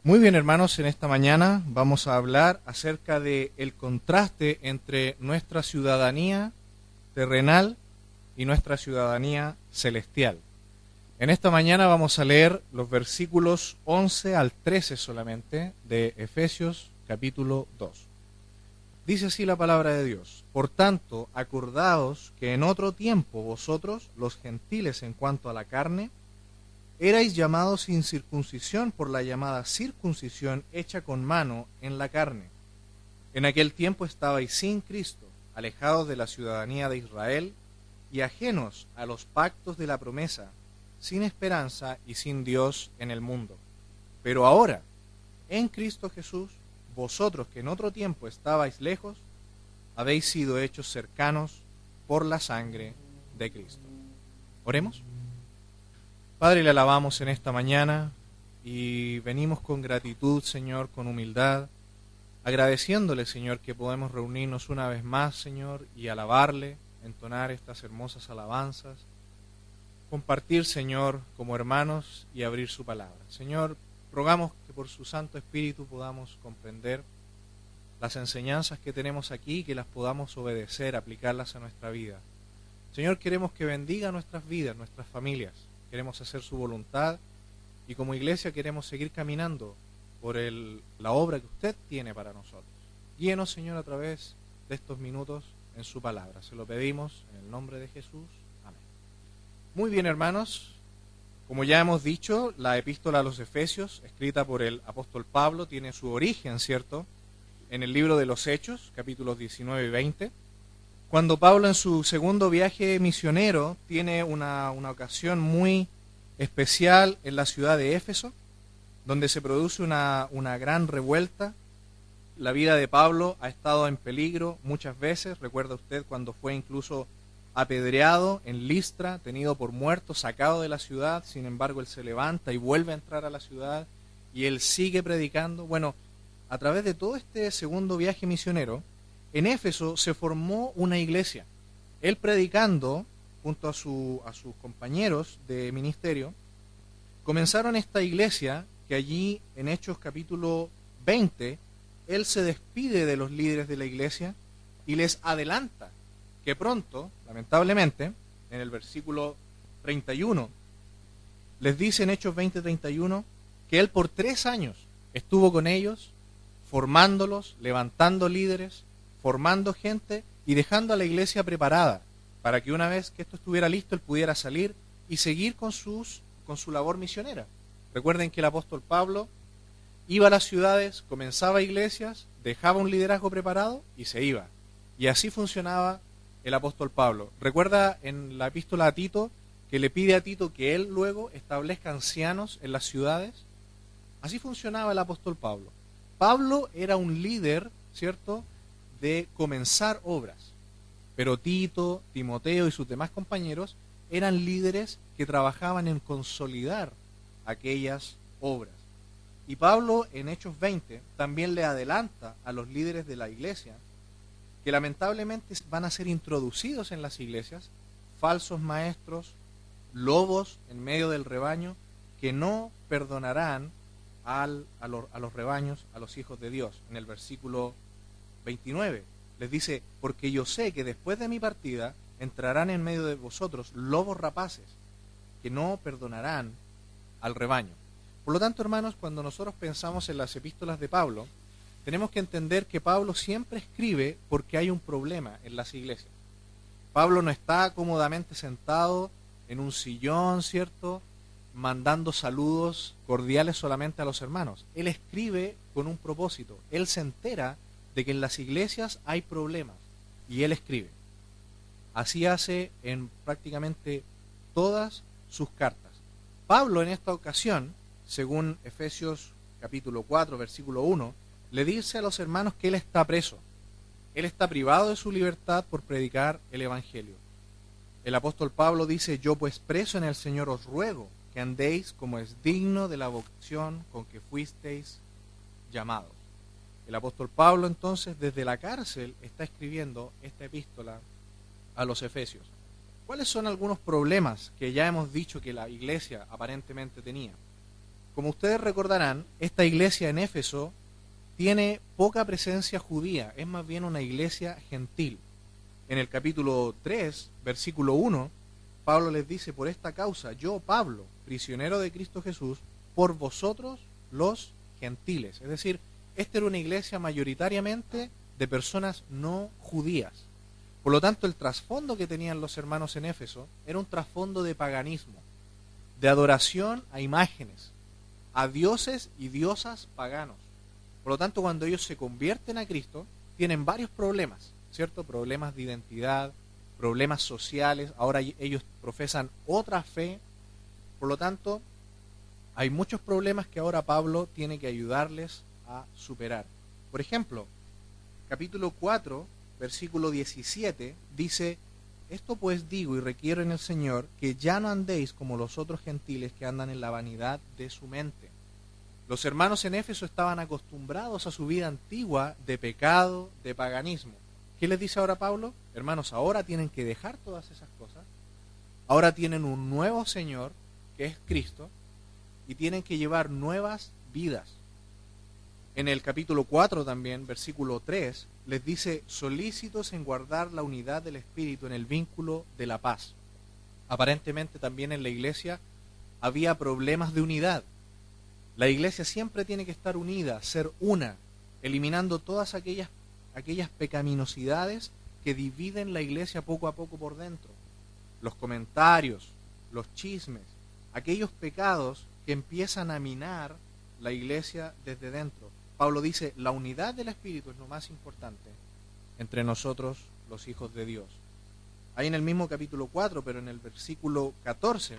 Muy bien, hermanos, en esta mañana vamos a hablar acerca de el contraste entre nuestra ciudadanía terrenal y nuestra ciudadanía celestial. En esta mañana vamos a leer los versículos 11 al 13 solamente de Efesios capítulo 2. Dice así la palabra de Dios: Por tanto, acordaos que en otro tiempo vosotros, los gentiles en cuanto a la carne, erais llamados sin circuncisión por la llamada circuncisión hecha con mano en la carne. En aquel tiempo estabais sin Cristo, alejados de la ciudadanía de Israel y ajenos a los pactos de la promesa, sin esperanza y sin Dios en el mundo. Pero ahora, en Cristo Jesús, vosotros que en otro tiempo estabais lejos, habéis sido hechos cercanos por la sangre de Cristo. Oremos. Padre, le alabamos en esta mañana y venimos con gratitud, Señor, con humildad, agradeciéndole, Señor, que podemos reunirnos una vez más, Señor, y alabarle, entonar estas hermosas alabanzas, compartir, Señor, como hermanos y abrir su palabra. Señor, rogamos que por su Santo Espíritu podamos comprender las enseñanzas que tenemos aquí y que las podamos obedecer, aplicarlas a nuestra vida. Señor, queremos que bendiga nuestras vidas, nuestras familias. Queremos hacer su voluntad y como iglesia queremos seguir caminando por la obra que usted tiene para nosotros. Guíenos, Señor, a través de estos minutos en su palabra. Se lo pedimos en el nombre de Jesús. Amén. Muy bien, hermanos. Como ya hemos dicho, la epístola a los Efesios, escrita por el apóstol Pablo, tiene su origen, ¿cierto?, en el libro de los Hechos, capítulos 19 y 20. Cuando Pablo en su segundo viaje misionero tiene una ocasión muy especial en la ciudad de Éfeso, donde se produce una gran revuelta. La vida de Pablo ha estado en peligro muchas veces. Recuerda usted cuando fue incluso apedreado en Listra, tenido por muerto, sacado de la ciudad. Sin embargo, él se levanta y vuelve a entrar a la ciudad y él sigue predicando. Bueno, a través de todo este segundo viaje misionero, en Éfeso se formó una iglesia. Él predicando junto a sus compañeros de ministerio, comenzaron esta iglesia que allí en Hechos capítulo 20, él se despide de los líderes de la iglesia y les adelanta que pronto, lamentablemente, en el versículo 31, les dice en Hechos 20:31 que él por 3 años estuvo con ellos, formándolos, levantando líderes, formando gente y dejando a la iglesia preparada para que una vez que esto estuviera listo, él pudiera salir y seguir con su labor misionera. Recuerden que el apóstol Pablo iba a las ciudades, comenzaba iglesias, dejaba un liderazgo preparado y se iba. Y así funcionaba el apóstol Pablo. Recuerda en la epístola a Tito que le pide a Tito que él luego establezca ancianos en las ciudades. Así funcionaba el apóstol Pablo. Pablo era un líder, ¿cierto?, de comenzar obras, pero Tito, Timoteo y sus demás compañeros eran líderes que trabajaban en consolidar aquellas obras. Y Pablo en Hechos 20 también le adelanta a los líderes de la iglesia que lamentablemente van a ser introducidos en las iglesias falsos maestros, lobos en medio del rebaño, que no perdonarán a los rebaños, a los hijos de Dios. En el versículo 29 les dice: porque yo sé que después de mi partida entrarán en medio de vosotros lobos rapaces que no perdonarán al rebaño. Por lo tanto, hermanos, cuando nosotros pensamos en las epístolas de Pablo, tenemos que entender que Pablo siempre escribe porque hay un problema en las iglesias. Pablo no está cómodamente sentado en un sillón, ¿cierto?, mandando saludos cordiales solamente a los hermanos. Él escribe con un propósito. Él se entera de que en las iglesias hay problemas y él escribe. Así hace en prácticamente todas sus cartas. Pablo en esta ocasión, según Efesios capítulo 4, versículo 1, le dice a los hermanos que él está preso. Él está privado de su libertad por predicar el evangelio. El apóstol Pablo dice: yo pues preso en el Señor os ruego que andéis como es digno de la vocación con que fuisteis llamados. El apóstol Pablo entonces desde la cárcel está escribiendo esta epístola a los Efesios. ¿Cuáles son algunos problemas que ya hemos dicho que la iglesia aparentemente tenía? Como ustedes recordarán, esta iglesia en Éfeso tiene poca presencia judía, es más bien una iglesia gentil. En el capítulo 3, versículo 1, Pablo les dice: por esta causa, yo, Pablo, prisionero de Cristo Jesús, por vosotros los gentiles. Es decir, esta era una iglesia mayoritariamente de personas no judías. Por lo tanto, el trasfondo que tenían los hermanos en Éfeso era un trasfondo de paganismo, de adoración a imágenes, a dioses y diosas paganos. Por lo tanto, cuando ellos se convierten a Cristo, tienen varios problemas, ¿cierto? Problemas de identidad, problemas sociales. Ahora ellos profesan otra fe. Por lo tanto, hay muchos problemas que ahora Pablo tiene que ayudarles a superar. Por ejemplo, capítulo 4, versículo 17, dice: esto pues digo y requiero en el Señor, que ya no andéis como los otros gentiles que andan en la vanidad de su mente. Los hermanos en Éfeso estaban acostumbrados a su vida antigua de pecado, de paganismo. ¿Qué les dice ahora Pablo? Hermanos, ahora tienen que dejar todas esas cosas. Ahora tienen un nuevo Señor, que es Cristo, y tienen que llevar nuevas vidas. En el capítulo 4 también, versículo 3, les dice: solícitos en guardar la unidad del Espíritu en el vínculo de la paz. Aparentemente también en la iglesia había problemas de unidad. La iglesia siempre tiene que estar unida, ser una, eliminando todas aquellas pecaminosidades que dividen la iglesia poco a poco por dentro. Los comentarios, los chismes, aquellos pecados que empiezan a minar la iglesia desde dentro. Pablo dice: la unidad del Espíritu es lo más importante entre nosotros, los hijos de Dios. Ahí en el mismo capítulo 4, pero en el versículo 14,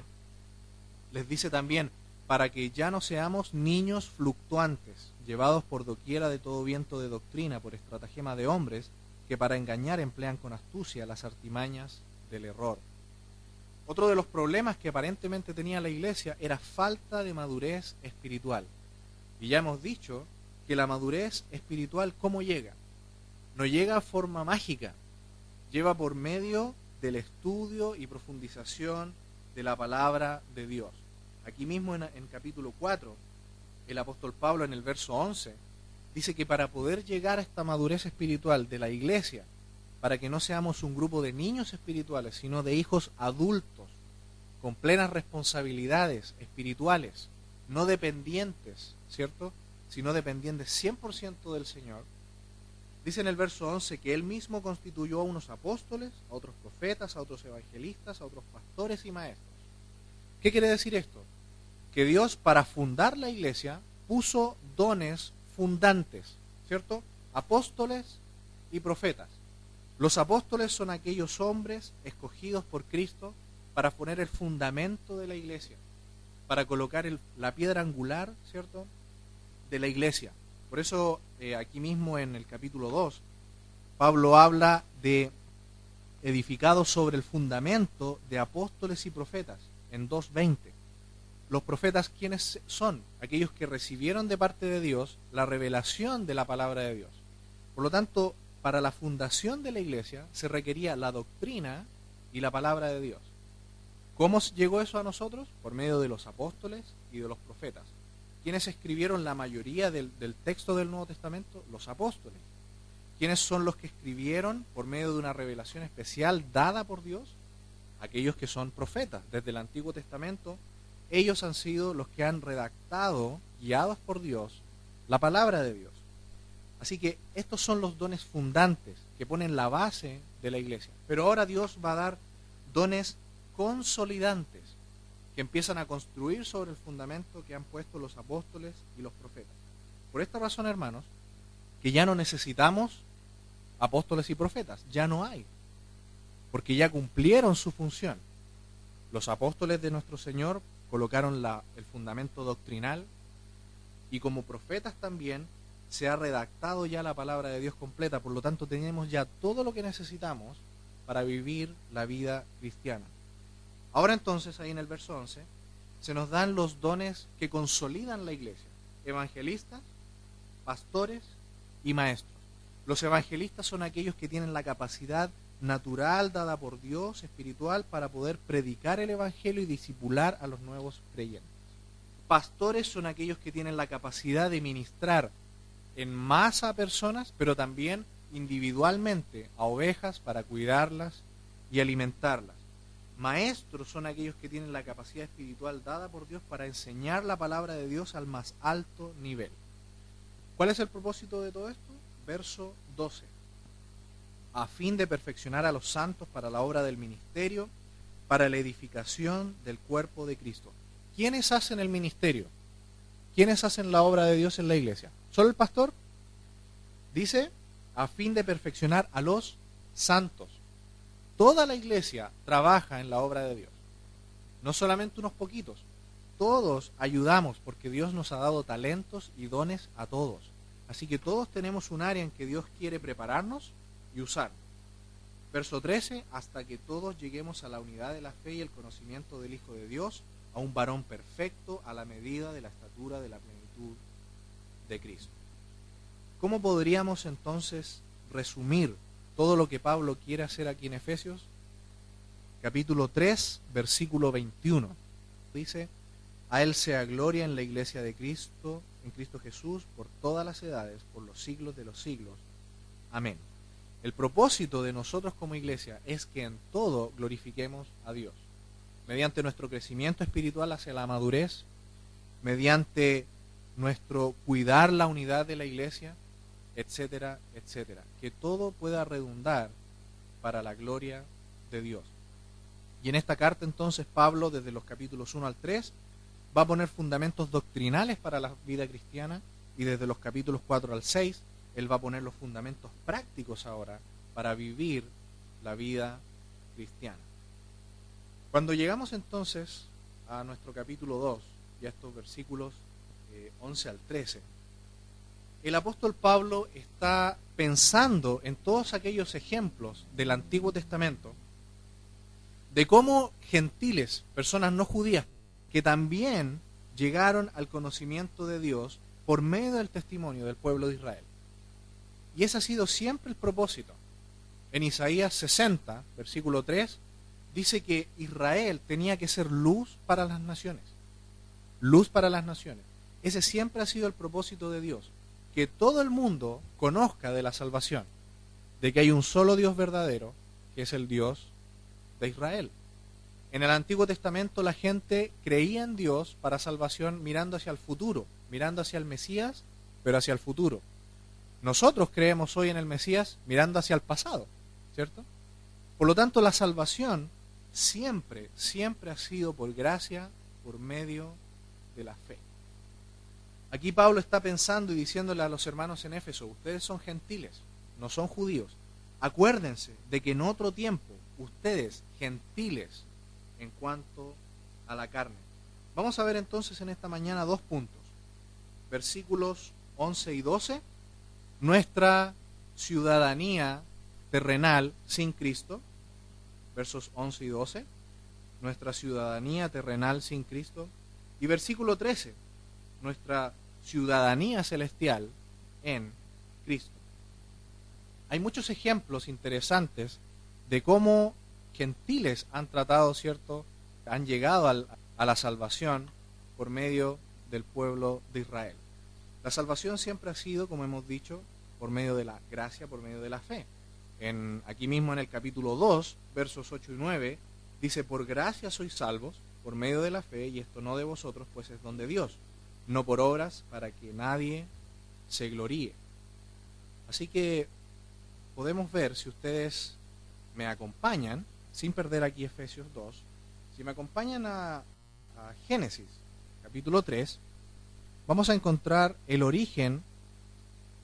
les dice también: para que ya no seamos niños fluctuantes, llevados por doquiera de todo viento de doctrina, por estratagema de hombres, que para engañar emplean con astucia las artimañas del error. Otro de los problemas que aparentemente tenía la iglesia era falta de madurez espiritual. Y ya hemos dicho que la madurez espiritual, ¿cómo llega? No llega a forma mágica, lleva por medio del estudio y profundización de la palabra de Dios. Aquí mismo en capítulo 4, el apóstol Pablo en el verso 11 dice que para poder llegar a esta madurez espiritual de la iglesia, para que no seamos un grupo de niños espirituales, sino de hijos adultos, con plenas responsabilidades espirituales, no dependientes, ¿cierto?, sino dependientes 100% del Señor. Dice en el verso 11 que Él mismo constituyó a unos apóstoles, a otros profetas, a otros evangelistas, a otros pastores y maestros. ¿Qué quiere decir esto? Que Dios, para fundar la iglesia, puso dones fundantes, ¿cierto? Apóstoles y profetas. Los apóstoles son aquellos hombres escogidos por Cristo para poner el fundamento de la iglesia, para colocar la piedra angular, ¿cierto?, de la iglesia. Por eso aquí mismo en el capítulo 2, Pablo habla de edificados sobre el fundamento de apóstoles y profetas, en 2:20. Los profetas, ¿quiénes son? Aquellos que recibieron de parte de Dios la revelación de la palabra de Dios. Por lo tanto, para la fundación de la iglesia se requería la doctrina y la palabra de Dios. ¿Cómo llegó eso a nosotros? Por medio de los apóstoles y de los profetas. ¿Quiénes escribieron la mayoría del texto del Nuevo Testamento? Los apóstoles. ¿Quiénes son los que escribieron por medio de una revelación especial dada por Dios? Aquellos que son profetas. Desde el Antiguo Testamento, ellos han sido los que han redactado, guiados por Dios, la palabra de Dios. Así que estos son los dones fundantes que ponen la base de la iglesia. Pero ahora Dios va a dar dones consolidantes que empiezan a construir sobre el fundamento que han puesto los apóstoles y los profetas. Por esta razón, hermanos, que ya no necesitamos apóstoles y profetas, ya no hay, porque ya cumplieron su función. Los apóstoles de nuestro Señor colocaron el fundamento doctrinal, y como profetas también se ha redactado ya la palabra de Dios completa. Por lo tanto, tenemos ya todo lo que necesitamos para vivir la vida cristiana. Ahora entonces, ahí en el verso 11, se nos dan los dones que consolidan la iglesia: evangelistas, pastores y maestros. Los evangelistas son aquellos que tienen la capacidad natural dada por Dios, espiritual, para poder predicar el evangelio y discipular a los nuevos creyentes. Pastores son aquellos que tienen la capacidad de ministrar en masa a personas, pero también individualmente a ovejas para cuidarlas y alimentarlas. Maestros son aquellos que tienen la capacidad espiritual dada por Dios para enseñar la palabra de Dios al más alto nivel. ¿Cuál es el propósito de todo esto? Verso 12. A fin de perfeccionar a los santos para la obra del ministerio, para la edificación del cuerpo de Cristo. ¿Quiénes hacen el ministerio? ¿Quiénes hacen la obra de Dios en la iglesia? ¿Solo el pastor? Dice, a fin de perfeccionar a los santos. Toda la iglesia trabaja en la obra de Dios. No solamente unos poquitos. Todos ayudamos porque Dios nos ha dado talentos y dones a todos. Así que todos tenemos un área en que Dios quiere prepararnos y usar. Verso 13, hasta que todos lleguemos a la unidad de la fe y el conocimiento del Hijo de Dios, a un varón perfecto a la medida de la estatura de la plenitud de Cristo. ¿Cómo podríamos entonces resumir todo lo que Pablo quiere hacer aquí en Efesios? Capítulo 3, versículo 21. Dice, a Él sea gloria en la iglesia de Cristo, en Cristo Jesús, por todas las edades, por los siglos de los siglos. Amén. El propósito de nosotros como iglesia es que en todo glorifiquemos a Dios, mediante nuestro crecimiento espiritual hacia la madurez, mediante nuestro cuidar la unidad de la iglesia, etcétera, etcétera. Que todo pueda redundar para la gloria de Dios. Y en esta carta entonces Pablo, desde los capítulos 1 al 3, va a poner fundamentos doctrinales para la vida cristiana, y desde los capítulos 4 al 6, él va a poner los fundamentos prácticos ahora para vivir la vida cristiana. Cuando llegamos entonces a nuestro capítulo 2 y a estos versículos 11 al 13, el apóstol Pablo está pensando en todos aquellos ejemplos del Antiguo Testamento de cómo gentiles, personas no judías, que también llegaron al conocimiento de Dios por medio del testimonio del pueblo de Israel. Y ese ha sido siempre el propósito. En Isaías 60, versículo 3, dice que Israel tenía que ser luz para las naciones. Luz para las naciones. Ese siempre ha sido el propósito de Dios. Que todo el mundo conozca de la salvación. De que hay un solo Dios verdadero, que es el Dios de Israel. En el Antiguo Testamento la gente creía en Dios para salvación mirando hacia el futuro, mirando hacia el Mesías, pero hacia el futuro. Nosotros creemos hoy en el Mesías mirando hacia el pasado, ¿cierto? Por lo tanto, la salvación siempre, siempre ha sido por gracia, por medio de la fe. Aquí Pablo está pensando y diciéndole a los hermanos en Éfeso, ustedes son gentiles, no son judíos. Acuérdense de que en otro tiempo, ustedes, gentiles, en cuanto a la carne. Vamos a ver entonces en esta mañana dos puntos. Versículos 11 y 12. Nuestra ciudadanía terrenal sin Cristo. Versos 11 y 12. Nuestra ciudadanía terrenal sin Cristo. Y versículo 13. Nuestra ciudadanía celestial en Cristo. Hay muchos ejemplos interesantes de cómo gentiles han tratado, ¿cierto? Han llegado a la salvación por medio del pueblo de Israel. La salvación siempre ha sido, como hemos dicho, por medio de la gracia, por medio de la fe. Aquí mismo en el capítulo 2, versos 8 y 9, dice, por gracia sois salvos, por medio de la fe, y esto no de vosotros, pues es don de Dios, no por obras, para que nadie se gloríe. Así que podemos ver, si ustedes me acompañan, sin perder aquí Efesios 2, si me acompañan a Génesis, capítulo 3, vamos a encontrar el origen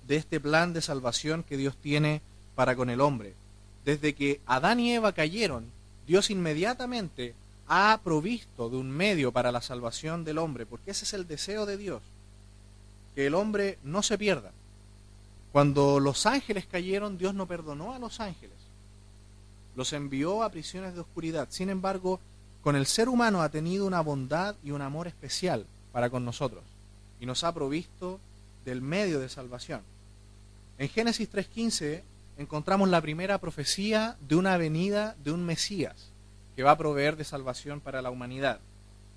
de este plan de salvación que Dios tiene para con el hombre. Desde que Adán y Eva cayeron, Dios inmediatamente ha provisto de un medio para la salvación del hombre, porque ese es el deseo de Dios, que el hombre no se pierda. Cuando los ángeles cayeron, Dios no perdonó a los ángeles, los envió a prisiones de oscuridad. Sin embargo, con el ser humano ha tenido una bondad y un amor especial para con nosotros, y nos ha provisto del medio de salvación. En Génesis 3:15 encontramos la primera profecía de una venida de un Mesías que va a proveer de salvación para la humanidad.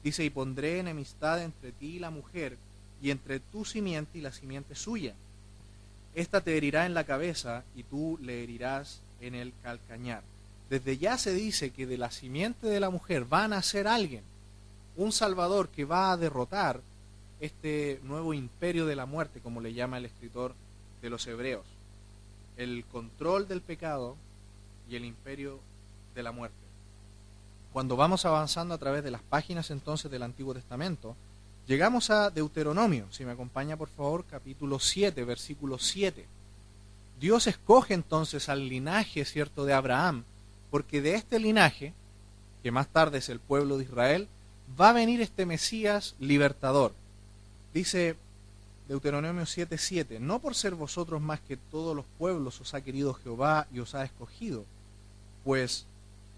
Dice, y pondré enemistad entre ti y la mujer, y entre tu simiente y la simiente suya. Esta te herirá en la cabeza, y tú le herirás en el calcañar. Desde ya se dice que de la simiente de la mujer va a nacer alguien, un Salvador que va a derrotar este nuevo imperio de la muerte, como le llama el escritor de los Hebreos. El control del pecado y el imperio de la muerte. Cuando vamos avanzando a través de las páginas entonces del Antiguo Testamento, llegamos a Deuteronomio, si me acompaña por favor, capítulo 7, versículo 7. Dios escoge entonces al linaje, ¿cierto?, de Abraham, porque de este linaje, que más tarde es el pueblo de Israel, va a venir este Mesías libertador. Dice Deuteronomio 7:7, no por ser vosotros más que todos los pueblos os ha querido Jehová y os ha escogido, pues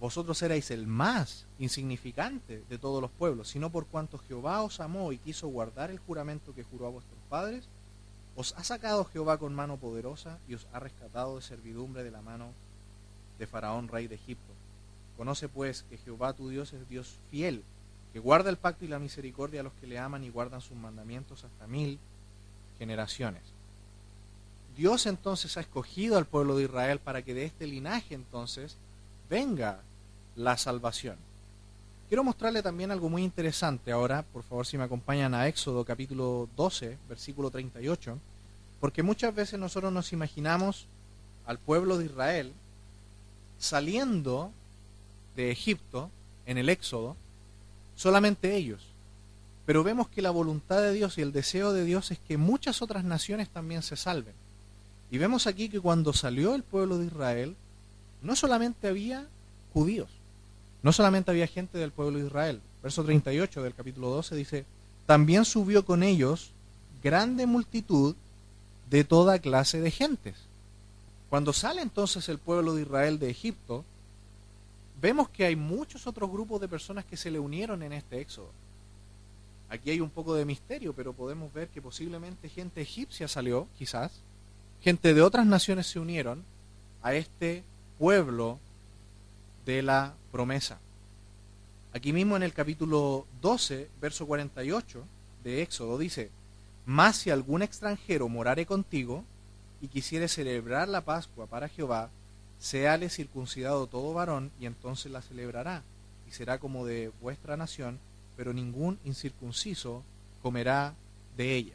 vosotros erais el más insignificante de todos los pueblos, sino por cuanto Jehová os amó y quiso guardar el juramento que juró a vuestros padres, os ha sacado Jehová con mano poderosa y os ha rescatado de servidumbre de la mano de Faraón, rey de Egipto. Conoce pues que Jehová tu Dios es Dios fiel, que guarda el pacto y la misericordia a los que le aman y guardan sus mandamientos hasta 1000 generaciones. Dios entonces ha escogido al pueblo de Israel para que de este linaje entonces venga la salvación. Quiero mostrarle también algo muy interesante ahora, por favor si me acompañan a Éxodo capítulo 12, versículo 38, porque muchas veces nosotros nos imaginamos al pueblo de Israel saliendo de Egipto en el Éxodo, solamente ellos. Pero vemos que la voluntad de Dios y el deseo de Dios es que muchas otras naciones también se salven. Y vemos aquí que cuando salió el pueblo de Israel, no solamente había judíos, no solamente había gente del pueblo de Israel. Verso 38 del capítulo 12 dice, también subió con ellos grande multitud de toda clase de gentes. Cuando sale entonces el pueblo de Israel de Egipto, vemos que hay muchos otros grupos de personas que se le unieron en este éxodo. Aquí hay un poco de misterio, pero podemos ver que posiblemente gente egipcia salió, quizás, gente de otras naciones se unieron a este pueblo de la promesa. Aquí mismo en el capítulo 12, verso 48 de Éxodo dice, mas si algún extranjero morare contigo y quisiere celebrar la Pascua para Jehová, séale circuncidado todo varón y entonces la celebrará y será como de vuestra nación, pero ningún incircunciso comerá de ella.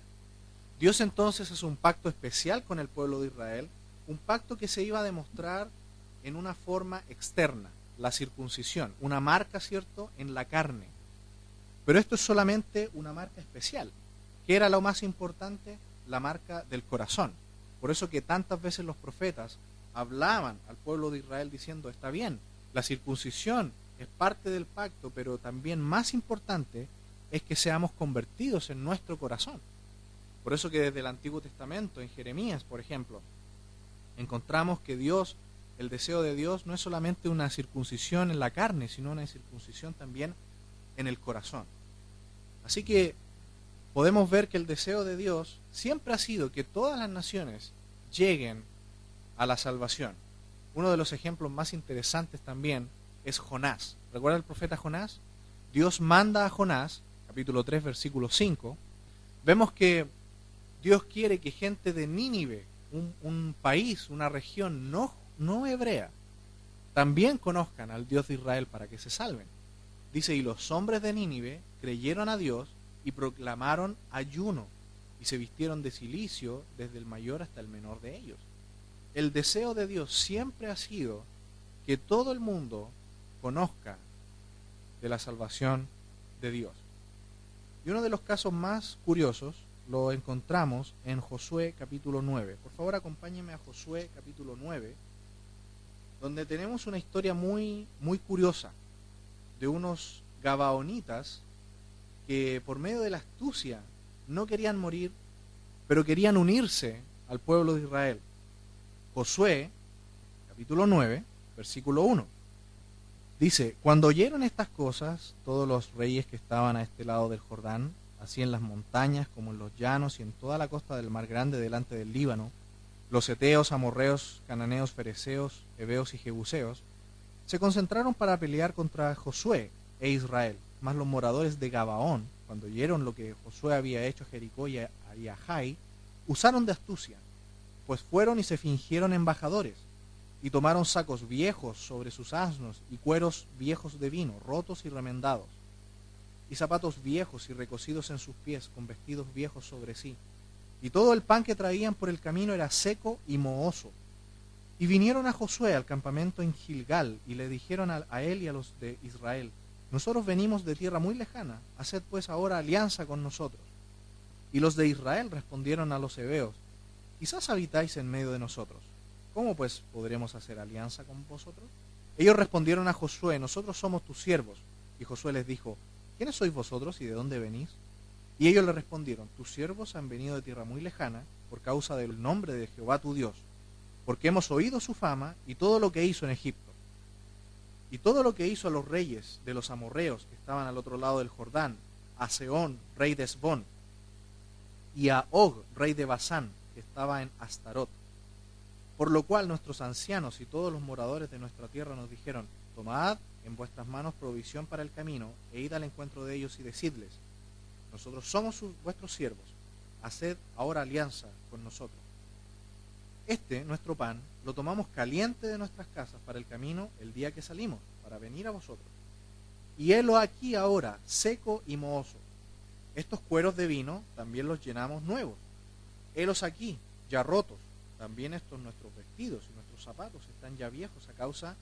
Dios entonces hace un pacto especial con el pueblo de Israel, un pacto que se iba a demostrar en una forma externa, la circuncisión, una marca, ¿cierto?, en la carne. Pero esto es solamente una marca especial. ¿Qué era lo más importante? La marca del corazón. Por eso que tantas veces los profetas hablaban al pueblo de Israel diciendo, está bien, la circuncisión es parte del pacto, pero también más importante es que seamos convertidos en nuestro corazón. Por eso que desde el Antiguo Testamento, en Jeremías, por ejemplo, encontramos que Dios, el deseo de Dios no es solamente una circuncisión en la carne, sino una circuncisión también en el corazón. Así que podemos ver que el deseo de Dios siempre ha sido que todas las naciones lleguen a la salvación. Uno de los ejemplos más interesantes también es Jonás. ¿Recuerda el profeta Jonás? Dios manda a Jonás, capítulo 3, versículo 5. Vemos que Dios quiere que gente de Nínive, un país, una región no hebrea, también conozcan al Dios de Israel para que se salven. Dice, y los hombres de Nínive creyeron a Dios y proclamaron ayuno y se vistieron de cilicio desde el mayor hasta el menor de ellos. El deseo de Dios siempre ha sido que todo el mundo conozca de la salvación de Dios. Y uno de los casos más curiosos lo encontramos en Josué capítulo 9. Por favor, acompáñenme a Josué capítulo 9, donde tenemos una historia muy curiosa de unos gabaonitas que por medio de la astucia no querían morir, pero querían unirse al pueblo de Israel. Josué, capítulo 9, versículo 1. Dice, cuando oyeron estas cosas, todos los reyes que estaban a este lado del Jordán, así en las montañas como en los llanos y en toda la costa del mar grande delante del Líbano, los heteos, amorreos, cananeos, fereceos, heveos y jebuseos, se concentraron para pelear contra Josué e Israel. mas los moradores de Gabaón, cuando oyeron lo que Josué había hecho a Jericó y a Jai, usaron de astucia, pues fueron y se fingieron embajadores, y tomaron sacos viejos sobre sus asnos y cueros viejos de vino, rotos y remendados, y zapatos viejos y recocidos en sus pies, con vestidos viejos sobre sí. Y todo el pan que traían por el camino era seco y mohoso. Y vinieron a Josué al campamento en Gilgal, y le dijeron a él y a los de Israel: nosotros venimos de tierra muy lejana, haced pues ahora alianza con nosotros. Y los de Israel respondieron a los heveos: quizás habitáis en medio de nosotros, ¿cómo pues podremos hacer alianza con vosotros? Ellos respondieron a Josué: nosotros somos tus siervos. Y Josué les dijo: ¿quiénes sois vosotros y de dónde venís? Y ellos le respondieron: tus siervos han venido de tierra muy lejana por causa del nombre de Jehová tu Dios, porque hemos oído su fama y todo lo que hizo en Egipto, y todo lo que hizo a los reyes de los amorreos que estaban al otro lado del Jordán, a Sehón, rey de Hesbón, y a Og, rey de Basán, que estaba en Astarot. Por lo cual nuestros ancianos y todos los moradores de nuestra tierra nos dijeron: tomad en vuestras manos provisión para el camino, e id al encuentro de ellos y decidles: nosotros somos vuestros siervos, haced ahora alianza con nosotros. Nuestro pan, lo tomamos caliente de nuestras casas para el camino el día que salimos, para venir a vosotros. Y helo aquí ahora, seco y mohoso. Estos cueros de vino también los llenamos nuevos. Helos aquí, ya rotos. También estos nuestros vestidos y nuestros zapatos están ya viejos a causa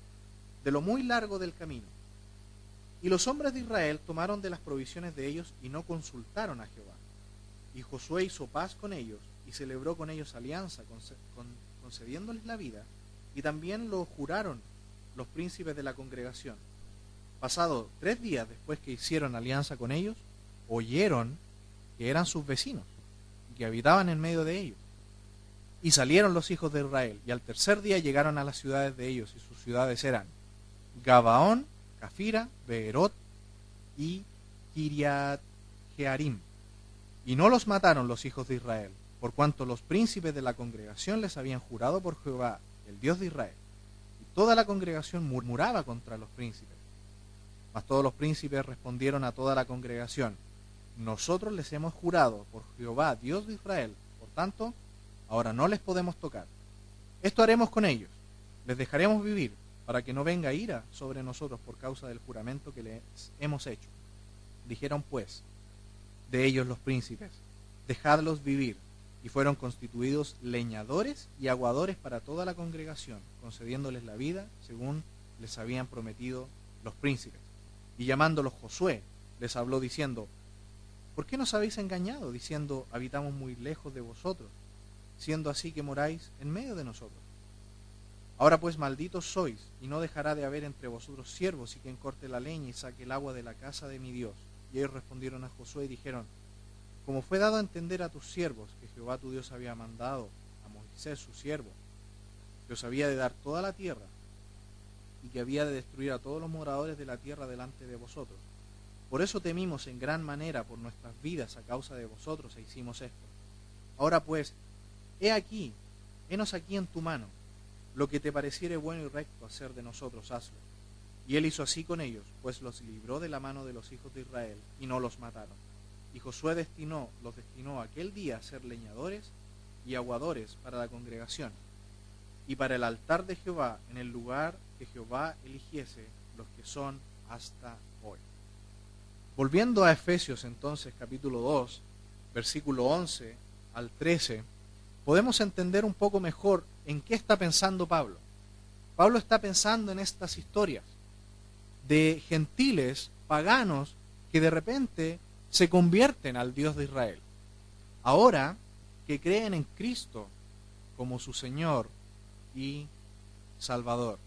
de lo muy largo del camino. Y los hombres de Israel tomaron de las provisiones de ellos y no consultaron a Jehová. Y Josué hizo paz con ellos y celebró con ellos alianza, concediéndoles la vida, y también lo juraron los príncipes de la congregación. Pasado 3 días después que hicieron alianza con ellos, oyeron que eran sus vecinos y que habitaban en medio de ellos. Y salieron los hijos de Israel, y al tercer día llegaron a las ciudades de ellos, y sus ciudades eran Gabaón, Cafira, Beerot y Kiriat Jearim. Y no los mataron los hijos de Israel, por cuanto los príncipes de la congregación les habían jurado por Jehová, el Dios de Israel. Y toda la congregación murmuraba contra los príncipes. Mas todos los príncipes respondieron a toda la congregación: nosotros les hemos jurado por Jehová, Dios de Israel, por tanto, ahora no les podemos tocar. Esto haremos con ellos: les dejaremos vivir, para que no venga ira sobre nosotros por causa del juramento que les hemos hecho. Dijeron pues de ellos los príncipes: dejadlos vivir. Y fueron constituidos leñadores y aguadores para toda la congregación, concediéndoles la vida según les habían prometido los príncipes. Y llamándolos Josué, les habló diciendo: ¿por qué nos habéis engañado, diciendo: habitamos muy lejos de vosotros, siendo así que moráis en medio de nosotros? Ahora pues malditos sois, y no dejará de haber entre vosotros siervos y quien corte la leña y saque el agua de la casa de mi Dios. Y ellos respondieron a Josué y dijeron: como fue dado a entender a tus siervos que Jehová tu Dios había mandado a Moisés su siervo, que os había de dar toda la tierra, y que había de destruir a todos los moradores de la tierra delante de vosotros. Por eso temimos en gran manera por nuestras vidas a causa de vosotros, e hicimos esto. Ahora pues, henos aquí en tu mano, lo que te pareciere bueno y recto hacer de nosotros, hazlo. Y él hizo así con ellos, pues los libró de la mano de los hijos de Israel, y no los mataron. Y Josué los destinó aquel día a ser leñadores y aguadores para la congregación, y para el altar de Jehová en el lugar que Jehová eligiese, los que son hasta hoy. Volviendo a Efesios entonces, capítulo 2, versículo 11 al 13, podemos entender un poco mejor en qué está pensando Pablo. Pablo está pensando en estas historias de gentiles paganos que de repente se convierten al Dios de Israel, ahora que creen en Cristo como su Señor y Salvador.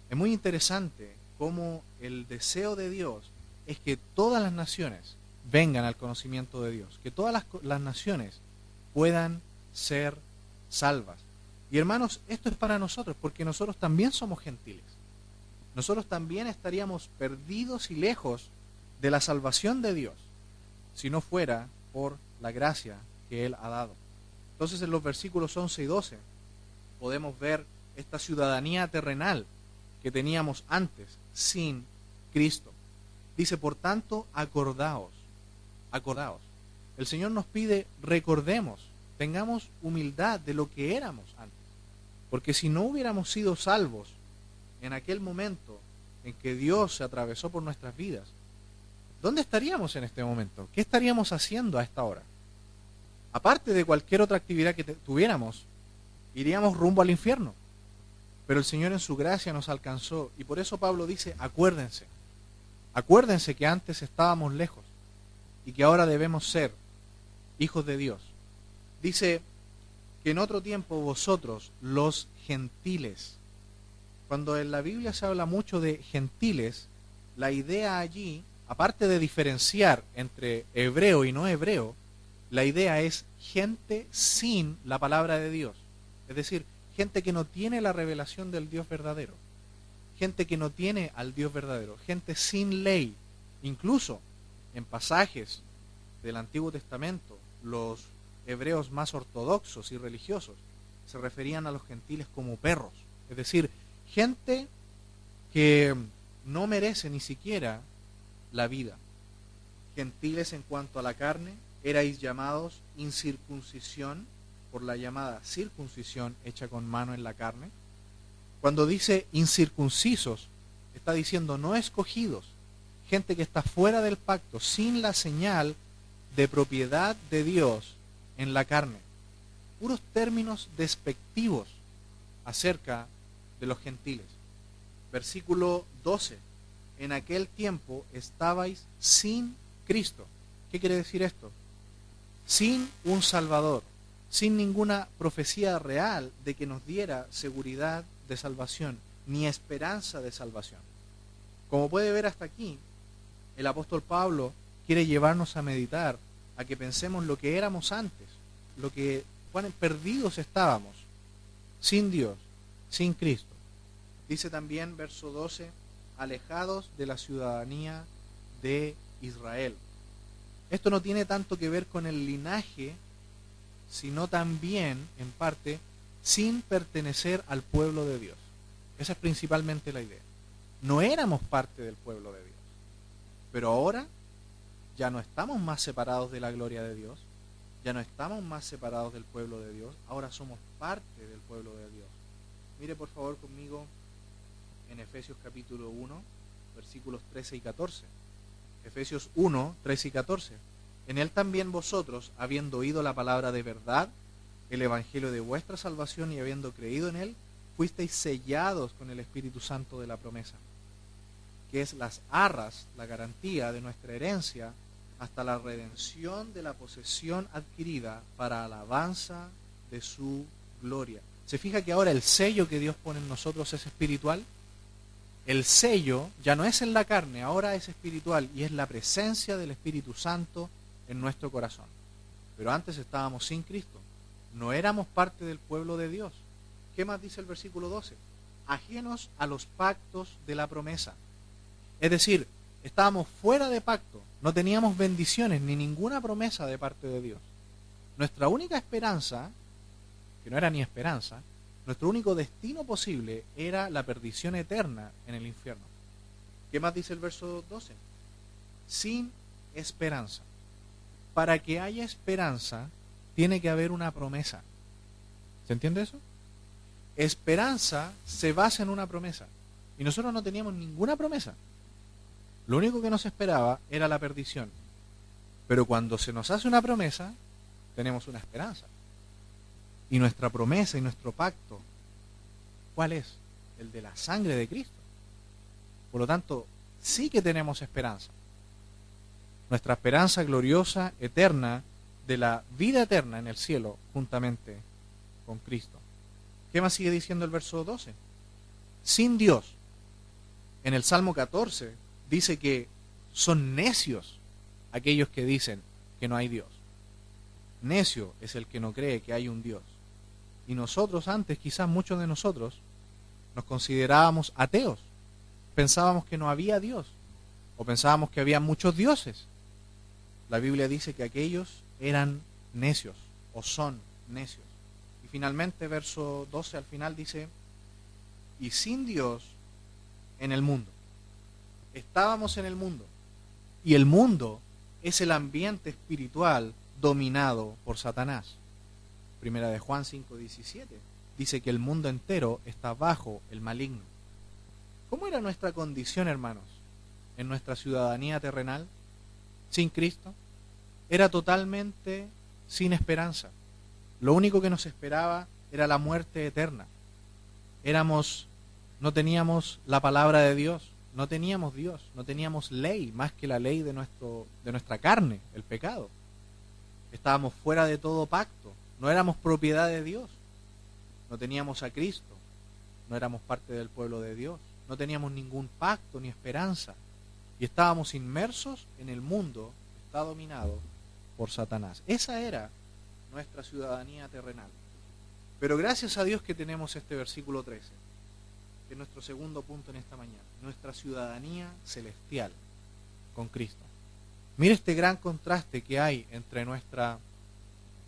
Es muy interesante cómo el deseo de Dios es que todas las naciones vengan al conocimiento de Dios, que todas las naciones puedan ser salvas. Y hermanos, esto es para nosotros, porque nosotros también somos gentiles. Nosotros también estaríamos perdidos y lejos de la salvación de Dios si no fuera por la gracia que Él ha dado. Entonces en los versículos 11 y 12 podemos ver esta ciudadanía terrenal que teníamos antes sin Cristo. Dice, por tanto, acordaos. El Señor nos pide, recordemos, tengamos humildad de lo que éramos antes. Porque si no hubiéramos sido salvos en aquel momento en que Dios se atravesó por nuestras vidas, ¿dónde estaríamos en este momento? ¿Qué estaríamos haciendo a esta hora? Aparte de cualquier otra actividad que tuviéramos, iríamos rumbo al infierno. Pero el Señor en su gracia nos alcanzó, y por eso Pablo dice, acuérdense que antes estábamos lejos y que ahora debemos ser hijos de Dios. Dice que en otro tiempo vosotros, los gentiles, cuando en la Biblia se habla mucho de gentiles, la idea allí, aparte de diferenciar entre hebreo y no hebreo, la idea es gente sin la palabra de Dios. Es decir, gente que no tiene la revelación del Dios verdadero. Gente que no tiene al Dios verdadero. Gente sin ley. Incluso en pasajes del Antiguo Testamento, los hebreos más ortodoxos y religiosos se referían a los gentiles como perros. Es decir, gente que no merece ni siquiera la vida. Gentiles en cuanto a la carne, erais llamados incircuncisión por la llamada circuncisión hecha con mano en la carne. Cuando dice incircuncisos, está diciendo no escogidos, gente que está fuera del pacto, sin la señal de propiedad de Dios en la carne. Puros términos despectivos acerca de los gentiles. Versículo 12. En aquel tiempo estabais sin Cristo. ¿Qué quiere decir esto? Sin un Salvador, sin ninguna profecía real de que nos diera seguridad de salvación, ni esperanza de salvación. Como puede ver hasta aquí, el apóstol Pablo quiere llevarnos a meditar, a que pensemos lo que éramos antes, cuán perdidos estábamos, sin Dios, sin Cristo. Dice también, verso 12, alejados de la ciudadanía de Israel. Esto no tiene tanto que ver con el linaje, sino también, en parte, sin pertenecer al pueblo de Dios. Esa es principalmente la idea. No éramos parte del pueblo de Dios, pero ahora ya no estamos más separados de la gloria de Dios, ya no estamos más separados del pueblo de Dios, ahora somos parte del pueblo de Dios. Mire por favor conmigo en Efesios capítulo 1, versículos 13 y 14. Efesios 1, 13 y 14. En él también vosotros, habiendo oído la palabra de verdad, el evangelio de vuestra salvación, y habiendo creído en él, fuisteis sellados con el Espíritu Santo de la promesa, que es las arras, la garantía de nuestra herencia, hasta la redención de la posesión adquirida para alabanza de su gloria. ¿Se fija que ahora el sello que Dios pone en nosotros es espiritual? El sello ya no es en la carne, ahora es espiritual, y es la presencia del Espíritu Santo en nuestro corazón. Pero antes estábamos sin Cristo, no éramos parte del pueblo de Dios. ¿Qué más dice el versículo 12? Ajenos a los pactos de la promesa. Es decir, estábamos fuera de pacto, no teníamos bendiciones ni ninguna promesa de parte de Dios. Nuestra única esperanza, que no era ni esperanza, nuestro único destino posible era la perdición eterna en el infierno. ¿Qué más dice el verso 12? Sin esperanza. Para que haya esperanza, tiene que haber una promesa. ¿Se entiende eso? Esperanza se basa en una promesa. Y nosotros no teníamos ninguna promesa. Lo único que nos esperaba era la perdición. Pero cuando se nos hace una promesa, tenemos una esperanza. Y nuestra promesa y nuestro pacto, ¿cuál es? El de la sangre de Cristo. Por lo tanto, sí que tenemos esperanza. Nuestra esperanza gloriosa, eterna, de la vida eterna en el cielo, juntamente con Cristo. ¿Qué más sigue diciendo el verso 12? Sin Dios. En el Salmo 14 dice que son necios aquellos que dicen que no hay Dios. Necio es el que no cree que hay un Dios. Y nosotros antes, quizás muchos de nosotros, nos considerábamos ateos. Pensábamos que no había Dios. O pensábamos que había muchos dioses. La Biblia dice que aquellos eran necios o son necios. Y finalmente, verso 12 al final dice, y sin Dios en el mundo. Estábamos en el mundo, Y el mundo es el ambiente espiritual dominado por Satanás. Primera de Juan 5:17 dice que el mundo entero está bajo el maligno. ¿Cómo era nuestra condición, hermanos, en nuestra ciudadanía terrenal sin Cristo? Era totalmente sin esperanza. Lo único que nos esperaba era la muerte eterna. No teníamos la palabra de Dios, no teníamos Dios, no teníamos ley más que la ley de nuestra carne, el pecado. Estábamos fuera de todo pacto, no éramos propiedad de Dios, no teníamos a Cristo, no éramos parte del pueblo de Dios, no teníamos ningún pacto ni esperanza y estábamos inmersos en el mundo que está dominado por Satanás. Esa era nuestra ciudadanía terrenal. Pero gracias a Dios que tenemos este versículo 13, que es nuestro segundo punto en esta mañana, nuestra ciudadanía celestial con Cristo. Mire este gran contraste que hay entre nuestra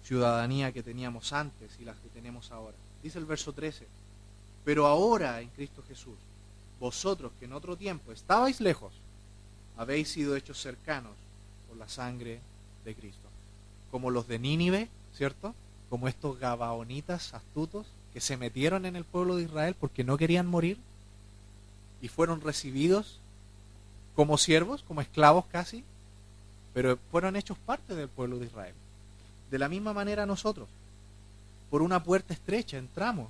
ciudadanía que teníamos antes y las que tenemos ahora. Dice el verso 13, pero ahora en Cristo Jesús, vosotros que en otro tiempo estabais lejos, habéis sido hechos cercanos por la sangre de Cristo. Como los de Nínive, ¿cierto? Como estos gabaonitas astutos que se metieron en el pueblo de Israel porque no querían morir y fueron recibidos como siervos, como esclavos casi, pero fueron hechos parte del pueblo de Israel. De la misma manera nosotros, por una puerta estrecha entramos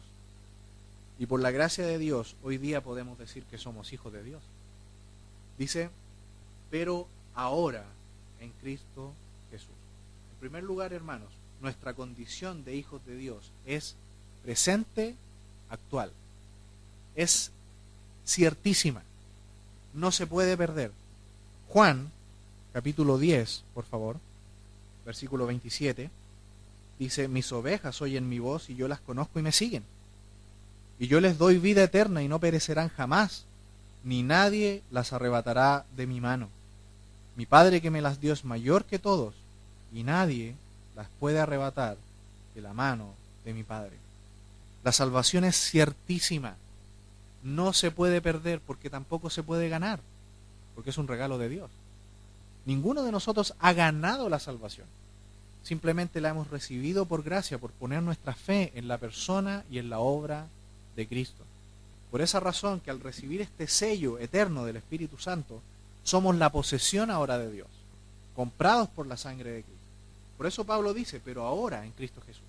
y por la gracia de Dios hoy día podemos decir que somos hijos de Dios. Dice, pero ahora en Cristo Jesús. En primer lugar, hermanos, nuestra condición de hijos de Dios es presente, actual. Es ciertísima. No se puede perder. Juan, capítulo 10, por favor, versículo 27, dice, mis ovejas oyen mi voz y yo las conozco y me siguen. Y yo les doy vida eterna y no perecerán jamás, ni nadie las arrebatará de mi mano. Mi Padre que me las dio es mayor que todos, y nadie las puede arrebatar de la mano de mi Padre. La salvación es ciertísima. No se puede perder porque tampoco se puede ganar, porque es un regalo de Dios. Ninguno de nosotros ha ganado la salvación. Simplemente la hemos recibido por gracia, por poner nuestra fe en la persona y en la obra de Cristo. Por esa razón que al recibir este sello eterno del Espíritu Santo, somos la posesión ahora de Dios, comprados por la sangre de Cristo. Por eso Pablo dice, pero ahora en Cristo Jesús.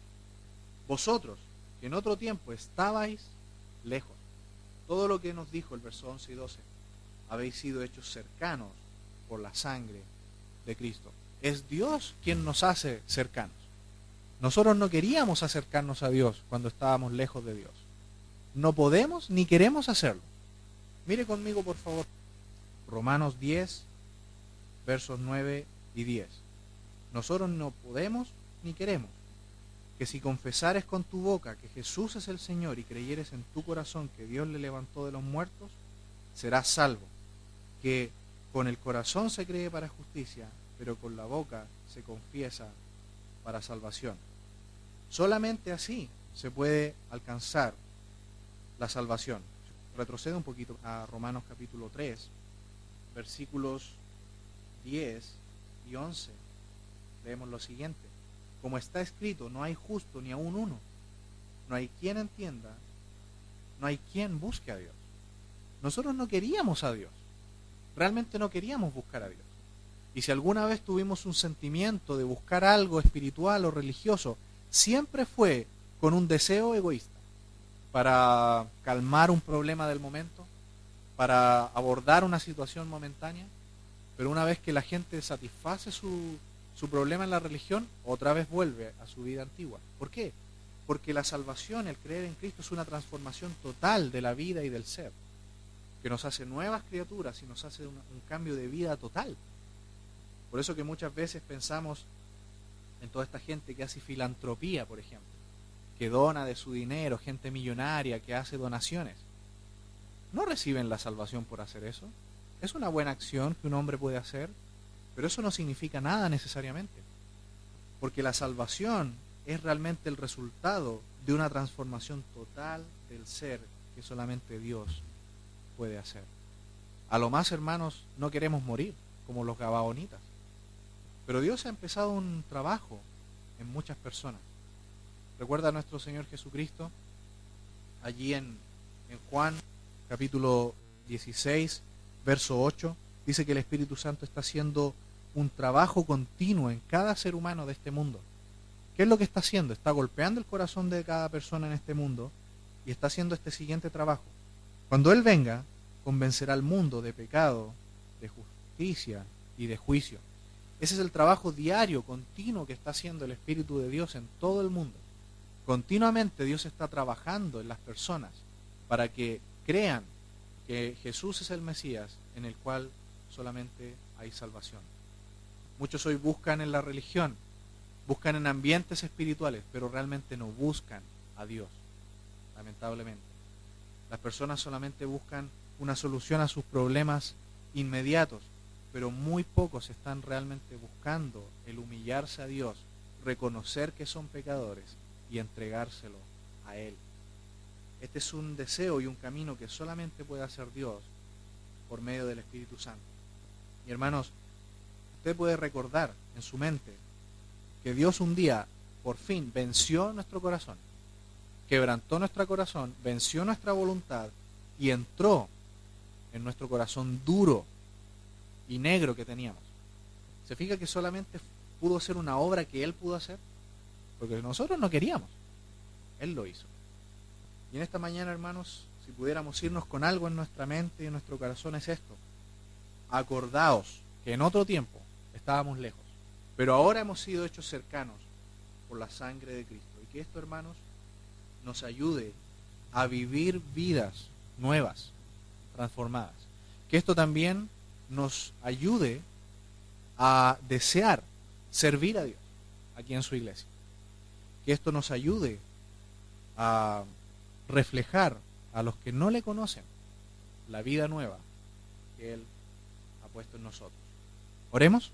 Vosotros, que en otro tiempo estabais lejos. Todo lo que nos dijo el verso 11 y 12, habéis sido hechos cercanos por la sangre de Cristo. Es Dios quien nos hace cercanos. Nosotros no queríamos acercarnos a Dios cuando estábamos lejos de Dios. No podemos ni queremos hacerlo. Mire conmigo, por favor, Romanos 10, versos 9 y 10. Nosotros no podemos ni queremos que si confesares con tu boca que Jesús es el Señor y creyeres en tu corazón que Dios le levantó de los muertos, serás salvo. Que con el corazón se cree para justicia, pero con la boca se confiesa para salvación. Solamente así se puede alcanzar la salvación. Retrocede un poquito a Romanos capítulo 3, versículos 10 y 11. Leemos lo siguiente. Como está escrito, no hay justo ni aun uno. No hay quien entienda, no hay quien busque a Dios. Nosotros no queríamos a Dios. Realmente no queríamos buscar a Dios. Y si alguna vez tuvimos un sentimiento de buscar algo espiritual o religioso, siempre fue con un deseo egoísta, para calmar un problema del momento, para abordar una situación momentánea. Pero una vez que la gente satisface su problema en la religión, otra vez vuelve a su vida antigua. ¿Por qué? Porque la salvación, el creer en Cristo, es una transformación total de la vida y del ser, que nos hace nuevas criaturas y nos hace un cambio de vida total. Por eso que muchas veces pensamos en toda esta gente que hace filantropía, por ejemplo, que dona de su dinero, gente millonaria que hace donaciones. No reciben la salvación por hacer eso. Es una buena acción que un hombre puede hacer, pero eso no significa nada necesariamente. Porque la salvación es realmente el resultado de una transformación total del ser que solamente Dios puede hacer. A lo más, hermanos, no queremos morir. como los gabaonitas. Pero Dios ha empezado un trabajo en muchas personas. Recuerda a nuestro Señor Jesucristo, allí en Juan capítulo 16, verso 8, dice que el Espíritu Santo está haciendo un trabajo continuo en cada ser humano de este mundo. ¿Qué es lo que está haciendo? Está golpeando el corazón de cada persona en este mundo y está haciendo este siguiente trabajo. Cuando Él venga, convencerá al mundo de pecado, de justicia y de juicio. Ese es el trabajo diario, continuo que está haciendo el Espíritu de Dios en todo el mundo. Continuamente Dios está trabajando en las personas para que crean que Jesús es el Mesías en el cual solamente hay salvación. Muchos hoy buscan en la religión, buscan en ambientes espirituales, pero realmente no buscan a Dios, lamentablemente. Las personas solamente buscan una solución a sus problemas inmediatos, pero muy pocos están realmente buscando el humillarse a Dios, reconocer que son pecadores y entregárselo a Él. Este es un deseo y un camino que solamente puede hacer Dios por medio del Espíritu Santo. Y hermanos, usted puede recordar en su mente que Dios un día, por fin, venció nuestro corazón, quebrantó nuestro corazón, venció nuestra voluntad y entró en nuestro corazón duro y negro que teníamos. ¿Se fija que solamente pudo ser una obra que Él pudo hacer? Porque nosotros no queríamos. Él lo hizo. Y en esta mañana, hermanos, si pudiéramos irnos con algo en nuestra mente y en nuestro corazón, es esto. Acordaos que en otro tiempo estábamos lejos, pero ahora hemos sido hechos cercanos por la sangre de Cristo. Y que esto, hermanos, nos ayude a vivir vidas nuevas, transformadas. Que esto también nos ayude a desear servir a Dios aquí en su iglesia. Que esto nos ayude a reflejar a los que no le conocen la vida nueva que Él ha puesto en nosotros. Oremos.